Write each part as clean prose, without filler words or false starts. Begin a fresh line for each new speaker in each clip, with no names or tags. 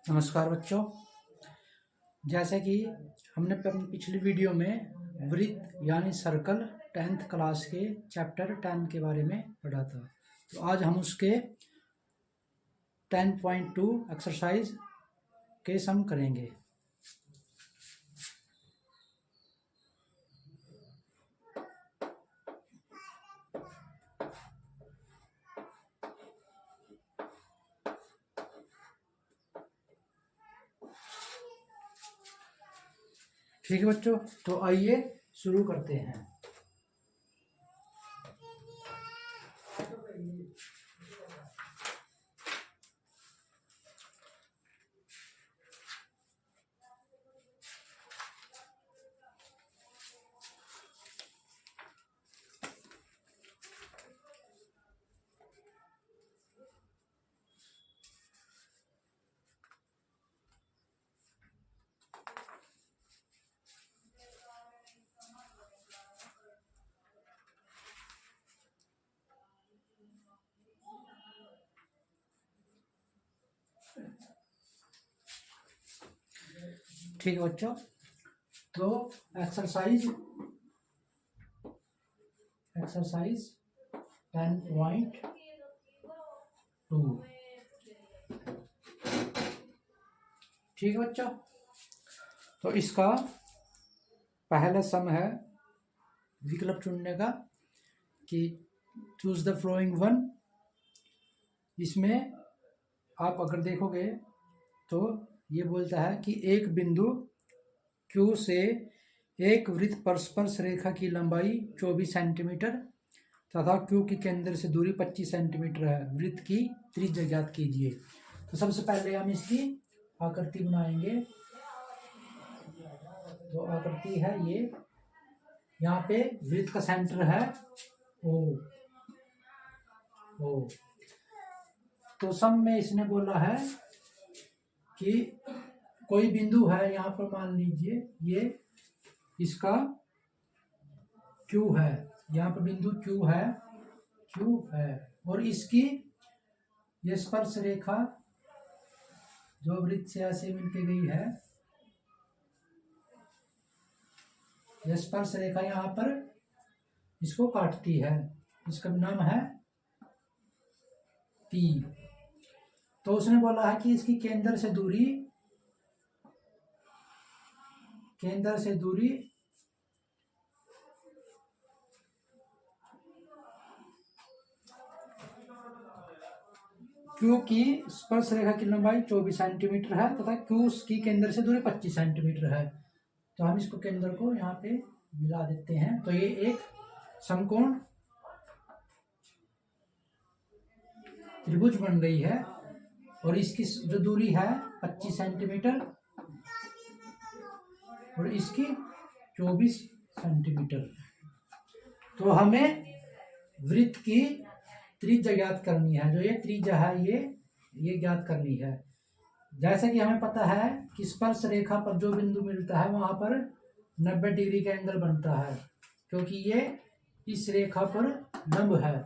नमस्कार बच्चों। जैसे कि हमने अपनी पिछली वीडियो में वृत्त यानी सर्कल 10th क्लास के चैप्टर 10 के बारे में पढ़ा था, तो आज हम उसके 10.2 एक्सरसाइज के सम करेंगे। ठीक है बच्चों, तो आइए शुरू करते हैं। ठीक है बच्चों, तो एक्सरसाइज 10.2। ठीक है बच्चों, तो इसका पहला सम है विकल्प चुनने का कि चूज द फ्लोइंग वन। इसमें आप अगर देखोगे तो ये बोलता है कि एक बिंदु Q से एक वृत्त परस्पर रेखा की लंबाई 24 सेंटीमीटर तथा Q के केंद्र से दूरी 25 सेंटीमीटर है। वृत्त की त्रिज्या ज्ञात कीजिए। तो सबसे पहले हम इसकी आकृति बनाएंगे। तो आकृति है ये, यहाँ पे वृत्त का सेंटर है O। तो सम में इसने बोला है कि कोई बिंदु है, यहाँ पर मान लीजिए ये इसका Q है, यहाँ पर बिंदु Q है और इसकी ये स्पर्श रेखा जो वृत्त से ऐसे मिलके गई है, यह स्पर्श रेखा यहाँ पर इसको काटती है। इसका नाम है P। तो उसने बोला है कि इसकी केंद्र से दूरी Q की स्पर्श रेखा की लंबाई 24 सेंटीमीटर है तथा Q की केंद्र से दूरी 25 सेंटीमीटर है। तो हम इसको केंद्र को यहाँ पे मिला देते हैं। तो ये एक समकोण त्रिभुज बन गई है और इसकी जो दूरी है 25 सेंटीमीटर और इसकी 24 सेंटीमीटर। तो हमें वृत्त की त्रिज्या ज्ञात करनी है। जो ये त्रिज्या है ये ज्ञात करनी है। जैसे कि हमें पता है कि स्पर्श रेखा पर जो बिंदु मिलता है वहां पर 90 डिग्री का एंगल बनता है, क्योंकि ये इस रेखा पर लंब है।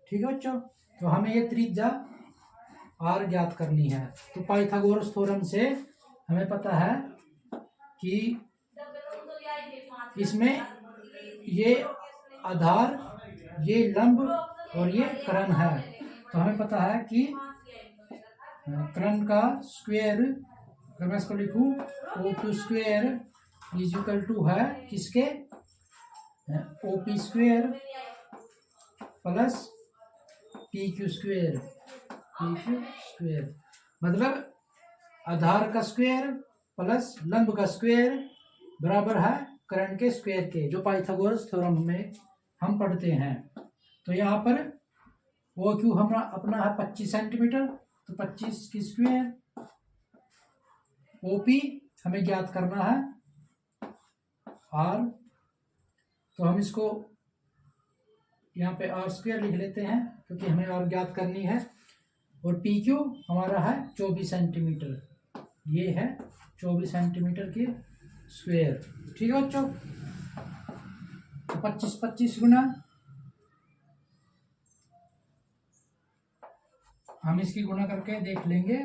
ठीक है बच्चों, तो हमें ये त्रिज्या R ज्ञात करनी है। तो पाइथागोरस थ्योरम से हमें पता है कि इसमें ये आधार, ये लंब और ये कर्ण है। तो हमें पता है कि कर्ण का स्क्वायर, अगर मैं इसको लिखूं OQ square is equal to है किसके, OP square plus PQ square. मतलब आधार का स्क्वायर प्लस लंब का स्क्वायर बराबर है कर्ण के स्क्वायर के, जो पाइथागोरस थ्योरम में हम पढ़ते हैं। तो यहाँ पर OQ हमारा अपना है 25 सेंटीमीटर, तो 25 की स्क्वायर। OP हमें ज्ञात करना है R, तो हम इसको यहाँ पे R स्क्वायर लिख लेते हैं क्योंकि हमें R ज्ञात करनी है। और PQ हमारा है 24 सेंटीमीटर, ये है 24 सेंटीमीटर के स्क्वायर। ठीक है बच्चों, तो 25 गुना हम इसकी गुणा करके देख लेंगे।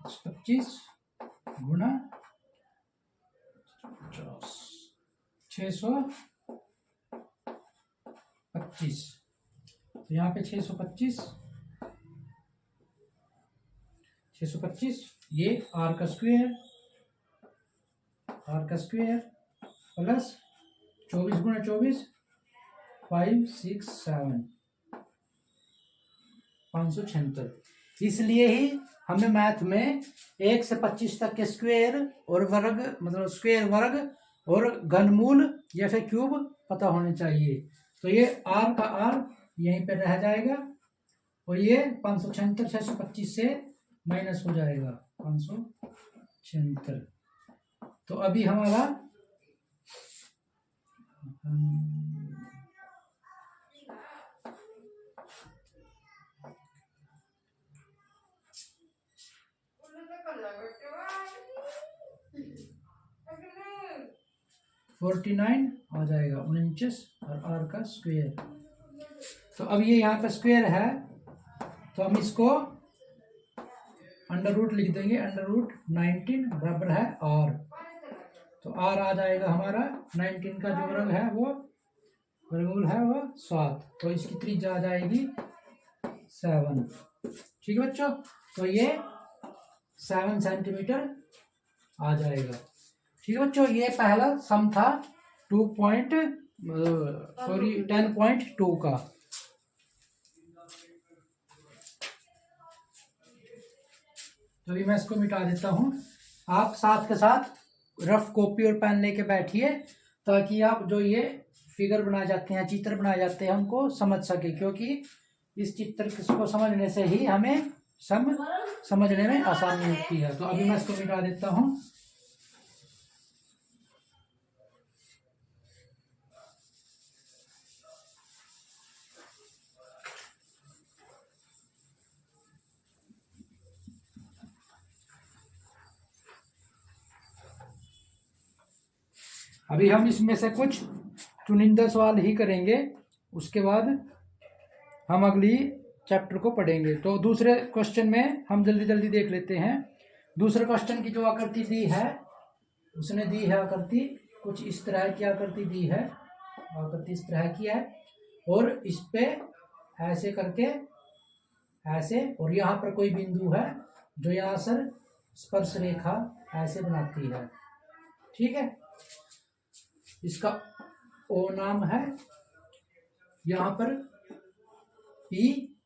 25 गुना 50, 625। तो यहाँ पे 625 ये r का स्क्वायर प्लस 24 गुना 24 5 6 7 576। इसलिए ही हमें मैथ में 1 से 25 तक के स्क्वायर और वर्ग, मतलब स्क्वायर वर्ग और घनमूल या फिर क्यूब पता होने चाहिए। तो ये r का r यहीं पे रह जाएगा और ये 576 625 से माइनस हो जाएगा 576। तो अभी हमारा $49 आ जाएगा 49 और r का स्क्वायर। तो अब ये यहाँ पे स्क्वायर है तो हम इसको अंडर रूट लिख देंगे, अंडर रूट 19 बराबर है r। तो r आ जाएगा हमारा 19 का जो वर्ग है वो वर्गमूल है वो 7। तो इसकी त्रिज्या आ जाएगी 7। ठीक है बच्चों, तो ये 7 सेंटीमीटर आ जाएगा। ठीक है बच्चों, ये पहला सम था 10.2 का। तो अभी मैं इसको मिटा देता हूँ। आप साथ के साथ रफ कॉपी और पेन लेके बैठिए ताकि आप जो ये फिगर बनाए जाते हैं, चित्र बनाए जाते हैं, उनको समझ सके, क्योंकि इस चित्र को समझने से ही हमें समझने में आसानी होती है। तो अभी मैं इसको मिटा देता हूँ। अभी हम इसमें से कुछ चुनिंदा सवाल ही करेंगे, उसके बाद हम अगली चैप्टर को पढ़ेंगे। तो दूसरे क्वेश्चन में हम जल्दी जल्दी देख लेते हैं। दूसरे क्वेश्चन की जो आकृति दी है, उसने दी है आकृति कुछ इस तरह की आकृति दी है, आकृति इस तरह की है और इस पे ऐसे करके ऐसे, और यहाँ पर कोई बिंदु है जो यहाँ से स्पर्श रेखा ऐसे बनाती है। ठीक है, इसका O नाम है, यहाँ पर P,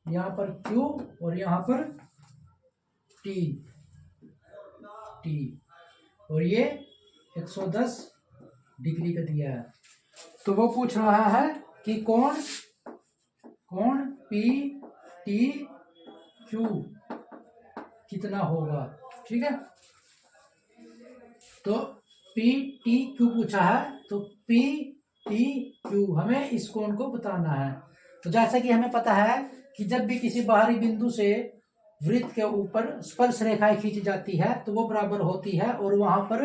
यहाँ पर Q और यहाँ पर T और ये 110 डिग्री का दिया है। तो वो पूछ रहा है कि कोण PTQ कितना होगा। ठीक है, तो PTQ पूछा है, तो PTQ हमें इस कोण को बताना है। तो जैसा कि हमें पता है कि जब भी किसी बाहरी बिंदु से वृत्त के ऊपर स्पर्श रेखाएं खींची जाती है तो वो बराबर होती है और वहां पर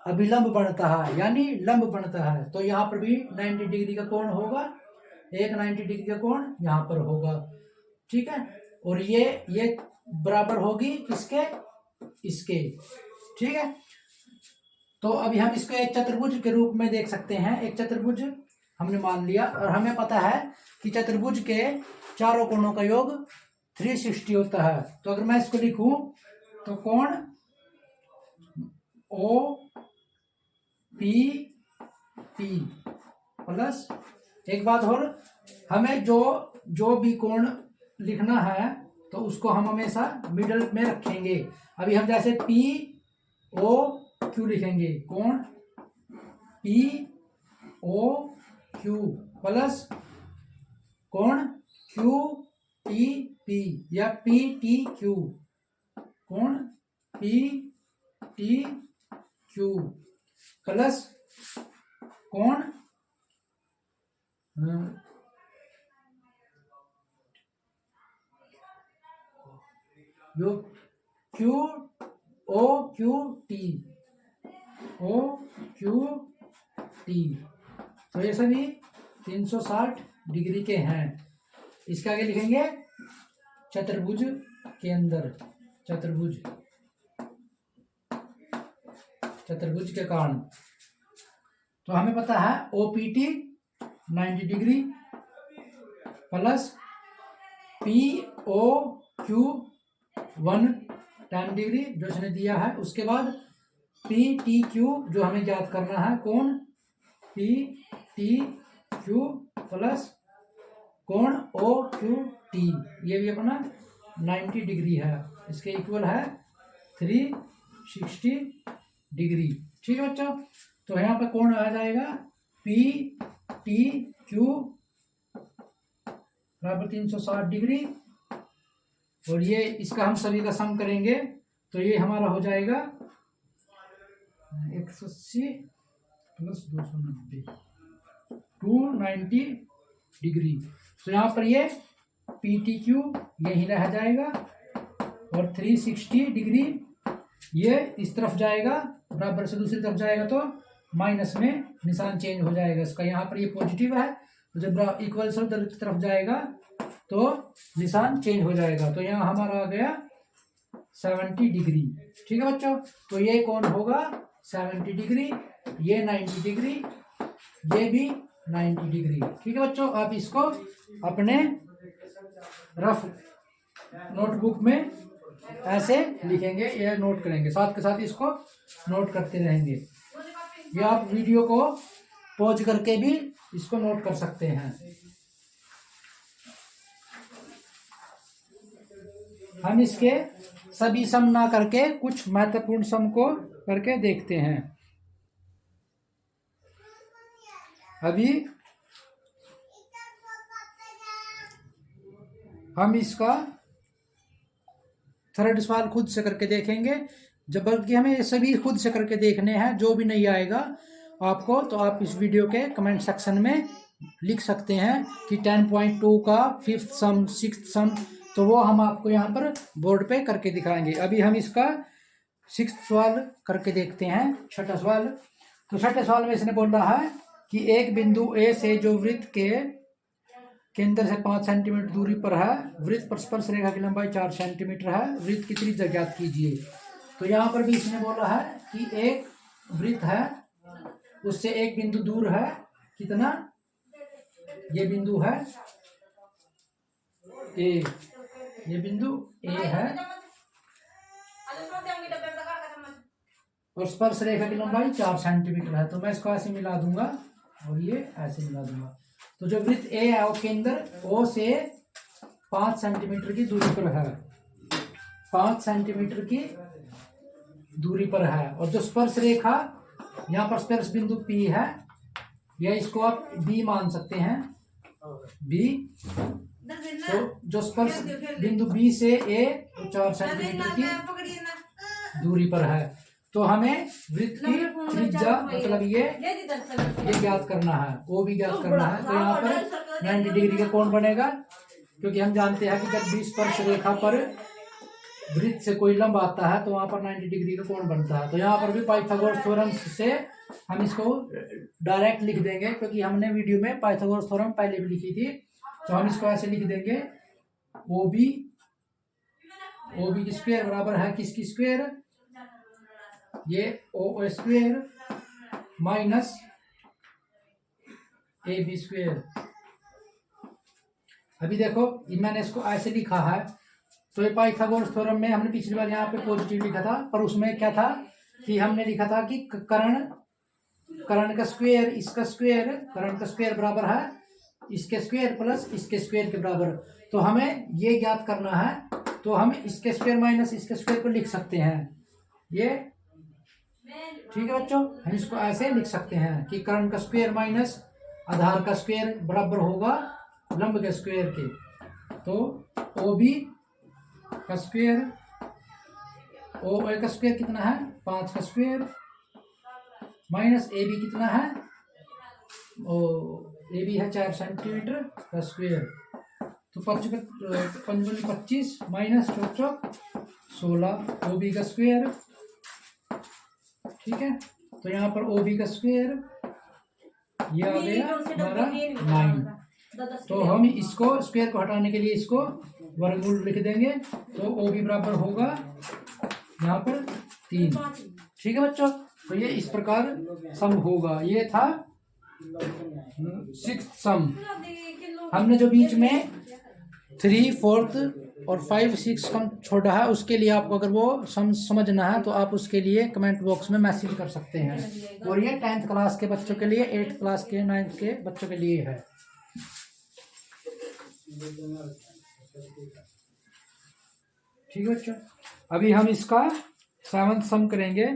अभिलंब बनता है, यानी लंब बनता है। तो यहाँ पर भी 90 डिग्री का कोण होगा, एक 90 डिग्री का कोण यहाँ पर होगा। ठीक है, और ये बराबर होगी किसके, इसके। ठीक है, तो अभी हम इसको एक चतुर्भुज के रूप में देख सकते हैं। एक चतुर्भुज हमने मान लिया और हमें पता है कि चतुर्भुज के चारों कोणों का योग 360 होता है। तो अगर मैं इसको लिखूं तो कोण OPP प्लस, एक बात और, हमें जो भी कोण लिखना है तो उसको हम हमेशा मिडल में रखेंगे। अभी हम जैसे POQ लिखेंगे, कोण POQ प्लस कोण QPP या PTQ, कोण PTQ प्लस कोण जो OQT तो ये सभी 360 डिग्री के हैं। इसके आगे लिखेंगे चतुर्भुज के अंदर, चतुर्भुज चतुर्भुज के कारण। तो हमें पता है OPT 90 degree plus POQ 110 degree जो इसने दिया है। उसके बाद PTQ जो हमें ज्ञात करना है, कोण PTQ प्लस कोण OQT, ये भी अपना 90 डिग्री है, इसके इक्वल है 360 डिग्री। ठीक है बच्चों, तो यहाँ पे कोण आ जाएगा PTQ बराबर 360 डिग्री, और ये इसका हम सभी का सम करेंगे तो ये हमारा हो जाएगा 180 प्लस 290 290 डिग्री। तो यहाँ पर ये PTQ यही रह जाएगा और 360 डिग्री ये इस तरफ जाएगा, बराबर से दूसरी तरफ जाएगा तो माइनस में निशान चेंज हो जाएगा इसका। यहाँ पर ये पॉजिटिव है तो जब इक्वल से उधर की तरफ जाएगा तो निशान चेंज हो जाएगा। तो यहाँ हमारा आ गया 70 डिग्री। ठीक है बच्चों, तो ये कौन होगा 70 डिग्री, ये 90 डिग्री, ये भी 90 डिग्री। ठीक है बच्चों, आप इसको अपने रफ नोटबुक में ऐसे लिखेंगे, ये नोट करेंगे, साथ के साथ इसको नोट करते रहेंगे। ये आप वीडियो को पॉज करके भी इसको नोट कर सकते हैं। हम इसके सभी सम ना करके कुछ महत्वपूर्ण सम को करके देखते हैं। अभी हम इसका थर्ड सवाल खुद से करके देखेंगे, जब बल्कि हमें ये सभी खुद से करके देखने हैं। जो भी नहीं आएगा आपको तो आप इस वीडियो के कमेंट सेक्शन में लिख सकते हैं कि 10.2 का 5th सम 6th सम, तो वो हम आपको यहाँ पर बोर्ड पे करके दिखाएंगे। अभी हम इसका 6th सवाल करके देखते हैं, छठा सवाल। तो छठे सवाल में इसने बोल रहा है कि एक बिंदु ए से जो वृत्त के केंद्र से 5 सेंटीमीटर दूरी पर है, वृत्त पर स्पर्श रेखा की लंबाई 4 सेंटीमीटर है, वृत्त की त्रिज्या ज्ञात कीजिए। तो यहाँ पर भी इसने बोला है कि एक वृत्त है, उससे एक बिंदु दूर है, कितना, ये बिंदु है ए, ये बिंदु ए है और स्पर्श रेखा की लंबाई 4 सेंटीमीटर है। तो मैं इसको ऐसे मिला दूंगा और ये ऐसे मिला दूंगा। तो जो वृत्त ए है वो केंद्र ओ से 5 सेंटीमीटर की दूरी पर है, 5 सेंटीमीटर की दूरी पर है। और जो स्पर्श रेखा यहाँ पर स्पर्श बिंदु P है, या इसको आप B मान सकते हैं, B। तो जो स्पर्श बिंदु B से A 4 सेंटीमीटर की दूरी पर है। तो हमें वृत्त की त्रिज्या मतलब ये ज्ञात करना है, वो भी ज्ञात करना है। तो यहाँ पर 90 डिग्री का कोण बनेगा, क्योंकि हम जानते हैं कि जब भी स्पर्श रेखा पर वृत्त से कोई लंब आता है तो वहां पर 90 डिग्री का कोण बनता है। तो यहाँ पर भी पाइथागोरस थ्योरम से हम इसको डायरेक्ट लिख देंगे, क्योंकि हमने वीडियो में पाइथागोरस थ्योरम पहले भी लिखी थी। तो हम इसको ऐसे लिख देंगे, OB की स्क्वायर बराबर है किसकी स्क्वायर, ये OA square minus AB square. अभी देखो मैंने इसको ऐसे लिखा है, तो ये पाइथागोरस थ्योरम में हमने पिछली बार यहाँ पे पॉजिटिव लिखा था, पर उसमें क्या था कि हमने लिखा था कि कर्ण का स्क्वायर इसका स्क्वायर, कर्ण का स्क्वायर बराबर है इसके स्क्वायर प्लस इसके स्क्वायर के बराबर। तो हमें ये ज्ञात करना है, तो हम इसके स्क्वायर माइनस इसके स्क्वायर को लिख सकते हैं, ये ठीक है बच्चों। हम इसको ऐसे लिख सकते हैं कि कर्ण का स्क्वायर माइनस आधार का स्क्वायर बराबर होगा लंब के स्क्वायर के। तो OB का स्क्वायर, OA का स्क्वायर कितना है 5 का स्क्वायर, माइनस AB कितना है, AB है 4 सेंटीमीटर का स्क्वायर। तो 5 25 माइनस 16 OB का स्क्वायर, ठीक है। तो यहाँ पर OB का स्क्वायर ये आ गया हमारा 9। तो हम इसको स्क्वायर को हटाने के लिए इसको वर्गमूल लिख देंगे। तो OB बराबर होगा यहाँ पर 3। ठीक है बच्चों, तो ये इस प्रकार सम होगा। ये था 6th सम। हमने जो बीच में 3, 4th और 5, 6 कम छोड़ा है, उसके लिए आपको अगर वो समझना है तो आप उसके लिए कमेंट बॉक्स में मैसेज कर सकते हैं। और ये 10th क्लास के बच्चों के लिए, 8th क्लास के, 9th के बच्चों के लिए है। ठीक है बच्चों, अभी हम इसका 7th सम करेंगे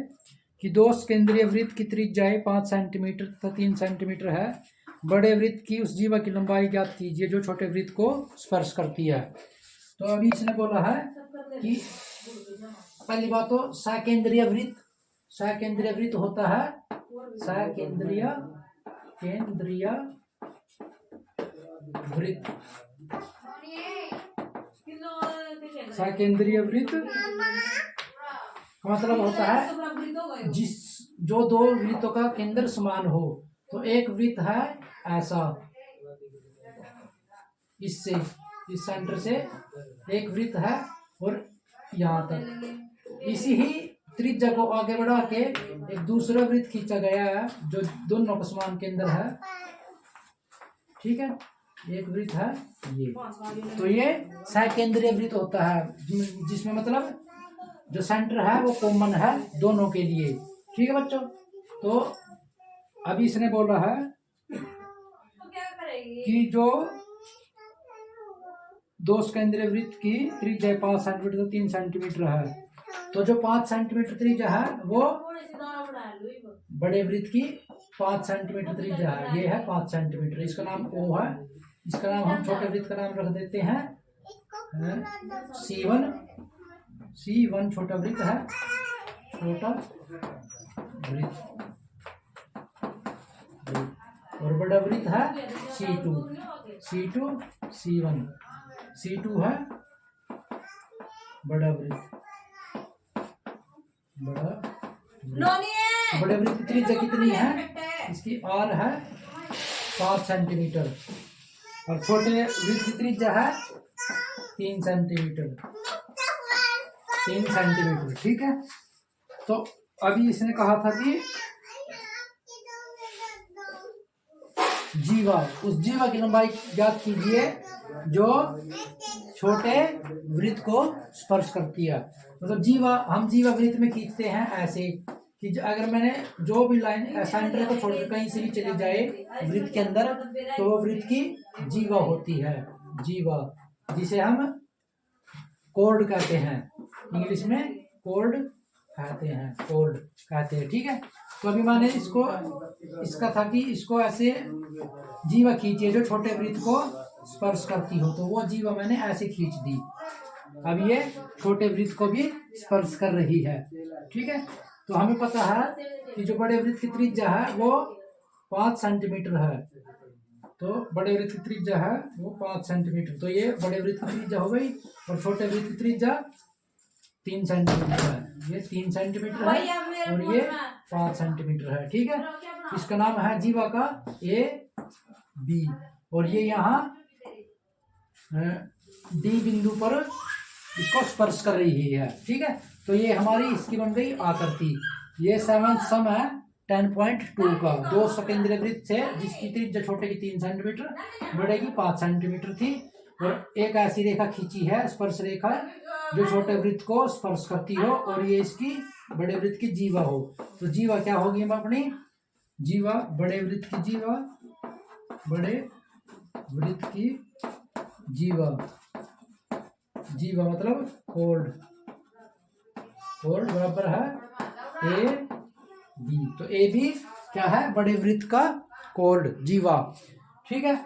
कि दो केंद्रीय वृत्त की त्रिज्याएं 5 सेंटीमीटर तथा 3 सेंटीमीटर है। बड़े वृत्त की उस जीवा की लंबाई ज्ञात कीजिए जो छोटे वृत्त को स्पर्श करती है। तो अभी इसने बोला है कि पहली बात तो सकेंद्रीय वृत्त, सकेंद्रीय वृत्त होता है सकेंद्रीय वृत्त, सकेंद्रीय वृत्त मतलब होता है जो दो वृत्तों का केंद्र समान हो। तो एक वृत्त है ऐसा, इससे इस सेंटर से एक वृत्त है और यहाँ तक इसी ही त्रिज्या को आगे बढ़ा के एक दूसरा वृत्त खींचा गया है जो दोनों का समान केंद्र है। ठीक है, एक वृत्त है ये, तो ये सकेंद्रीय वृत्त होता है जिसमें मतलब जो सेंटर है वो कॉमन है दोनों के लिए। ठीक है बच्चों, तो अभी इसने बोला है कि जो दो केंद्रीय वृत्त की त्रिज्या 5 सेंटीमीटर 3 सेंटीमीटर है। तो जो 5 सेंटीमीटर त्रिज्या है वो बड़े वृत्त की 5 सेंटीमीटर त्रिज्या है, ये है 5 सेंटीमीटर। इसका नाम O है, इसका नाम हम छोटे वृत्त का नाम रख देते हैं C1। C1 छोटा वृत्त है, छोटा वृत्त, और बड़ा वृत्त है C2। C2 C1, C2 है बड़ा वृत्त, बड़े वृत्त की त्रिज्या कितनी है, इसकी R है 5 सेंटीमीटर, और छोटे वृत्त की त्रिज्या है 3 सेंटीमीटर, 3 सेंटीमीटर। ठीक है, तो अभी इसने कहा था कि जीवा, उस जीवा की लंबाई ज्ञात कीजिए जो छोटे वृत्त को स्पर्श करती है। मतलब जीवा, हम जीवा वृत्त में खींचते हैं ऐसे कि अगर मैंने जो भी लाइन सेंटर को छोड़कर कहीं से भी चली जाए वृत्त के अंदर तो वो वृत्त की जीवा होती है, जीवा, जिसे हम कॉर्ड कहते हैं, इंग्लिश में कॉर्ड कहते हैं, कॉर्ड कहते हैं। ठीक है, तो अभी मैंने इसको, इसका था कि इसको ऐसे जीवा खींचिए जो छोटे वृत्त को स्पर्श करती हो, तो वो जीवा मैंने ऐसे खींच दी। अब ये छोटे वृत्त को भी स्पर्श कर रही है। ठीक है, तो हमें पता है कि जो बड़े वृत्त की त्रिज्या है वो 5 सेंटीमीटर है, तो बड़े वृत्त की त्रिज्या है वो 5 सेंटीमीटर, तो ये बड़े वृत्त की त्रिज्या हो गई, और छोटे वृत्त की त्रिज्या 3 सेंटीमीटर है, ये 3 सेंटीमीटर है और ये 5 सेंटीमीटर है। ठीक है, इसका नाम है जीवा का AB, और ये यहाँ D बिंदु पर इसको स्पर्श कर रही है। ठीक है, तो ये हमारी इसकी बन गई आकृति। ये 7th सम है 10.2 का। दो सकेंद्रीय वृत्त से जिसकी त्रिज्या छोटे की 3 सेंटीमीटर, बड़े की 5 सेंटीमीटर थी, और एक ऐसी रेखा खींची है, स्पर्श रेखा, जो छोटे वृत्त को स्पर्श करती हो और ये इसकी बड़े वृत्त की जीवा हो। तो जीवा क्या होगी अपनी, जीवा बड़े वृत्त की जीवा, बड़े वृत्त की जीवा, जीवा मतलब कॉर्ड, कॉर्ड बराबर है AB। तो AB क्या है, बड़े वृत्त का कॉर्ड, जीवा। ठीक है,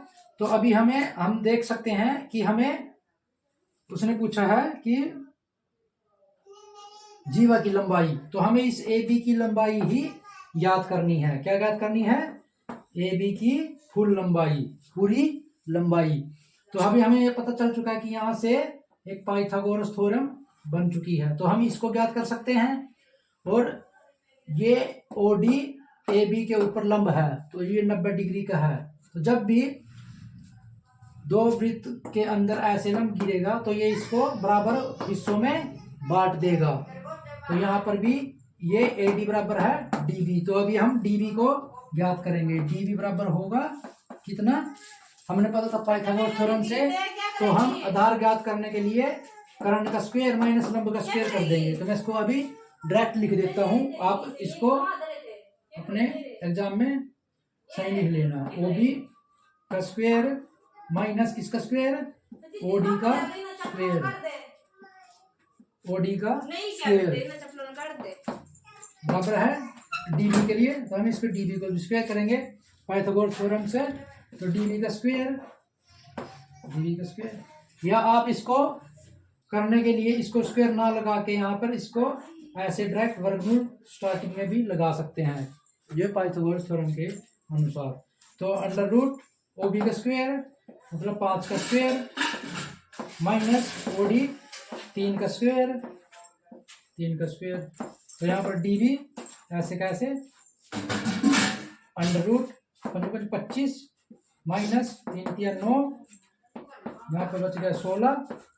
तो अभी हम देख सकते हैं कि हमें उसने पूछा है कि जीवा की लंबाई, तो हमें इस AB की लंबाई ही याद करनी है। क्या याद करनी है, AB की फुल लंबाई, पूरी लंबाई। तो अभी हमें ये पता चल चुका है कि यहाँ से एक पाइथागोरस थ्योरम बन चुकी है, तो हम इसको ज्ञात कर सकते हैं। और ये OD AB के ऊपर लंब है, तो ये 90 डिग्री का है। तो जब भी दो वृत्त के अंदर ऐसे लंब गिरेगा तो ये इसको बराबर हिस्सों में बांट देगा। तो यहाँ पर भी ये AD बराबर है DB। तो अभी हम DB को ज्ञात करेंगे। DB बराबर होगा कितना, हमने पता था पाइथागोरस थ्योरम से, तो हम आधार ज्ञात करने के लिए करंट का स्क्वायर माइनस लंब का स्क्वायर कर देंगे। तो मैं इसको अभी डायरेक्ट लिख देता हूं, आप इसको अपने एग्जाम में सही लिख लेना। OB का स्क्वायर माइनस किसका स्क्वायर, OD का स्क्वायर, OD का स्क्वायर बराबर है DB के लिए। तो हम इसको DB को स्क्वायर करेंगे पाइथागोरस थ्योरम से। तो DB का स्क्वायर, या आप इसको करने के लिए इसको स्क्वायर ना लगा के यहाँ पर इसको ऐसे डायरेक्ट वर्गमूल स्टार्टिंग में भी लगा सकते हैं, ये पाइथागोरस थ्योरम के अनुसार। तो अंडर रूट OB का स्क्वायर मतलब 5 का स्क्वायर माइनस OD 3 का स्क्वायर, तो यहाँ पर DB ऐसे कैसे अंडर रूट 25 माइनस 3 3 9, यहाँ पर बच गया 16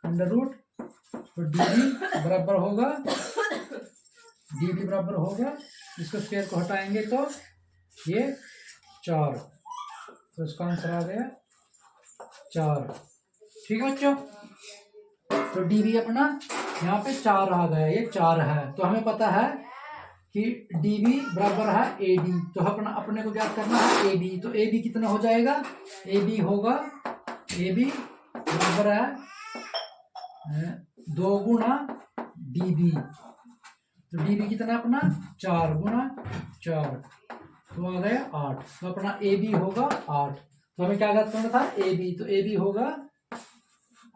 अंडर रूट। तो DB बराबर होगा इसको स्क्वायर को हटाएंगे तो ये 4, तो इसका आंसर आ गया 4। ठीक है बच्चों, तो DB अपना यहाँ पे 4 आ गया, ये 4 है। तो हमें पता है कि DB बराबर है AD, तो अपने को क्या करना है AB। तो AB कितना हो जाएगा, AB बराबर है 2 गुना DB। तो DB कितना अपना 4 गुना 4, तो आ गया 8। तो अपना AB होगा 8। तो हमें क्या ज्ञात करना था AB, तो AB होगा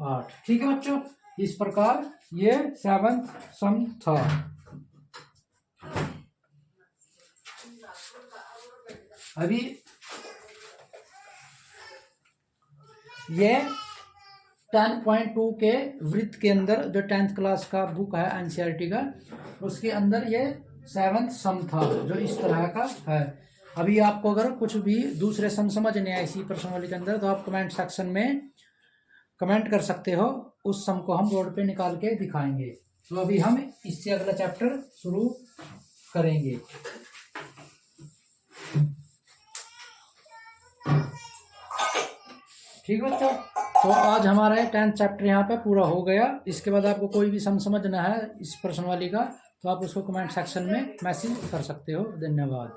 8। ठीक है बच्चों, इस प्रकार ये 7th सम था। अभी ये 10.2 के वृत्त के अंदर जो 10th क्लास का बुक है NCERT का, उसके अंदर ये 7th सम था जो इस तरह का है। अभी आपको अगर कुछ भी दूसरे सम समझने आए इसी प्रश्नावली के अंदर, तो आप कमेंट सेक्शन में कमेंट कर सकते हो, उस सम को हम बोर्ड पे निकाल के दिखाएंगे। तो अभी हम इससे अगला चैप्टर शुरू करेंगे। ठीक है बच्चों, तो आज हमारा 10th चैप्टर यहाँ पे पूरा हो गया। इसके बाद आपको कोई भी सम समझना है इस प्रश्नावली का, तो आप उसको कमेंट सेक्शन में मैसेज कर सकते हो। धन्यवाद।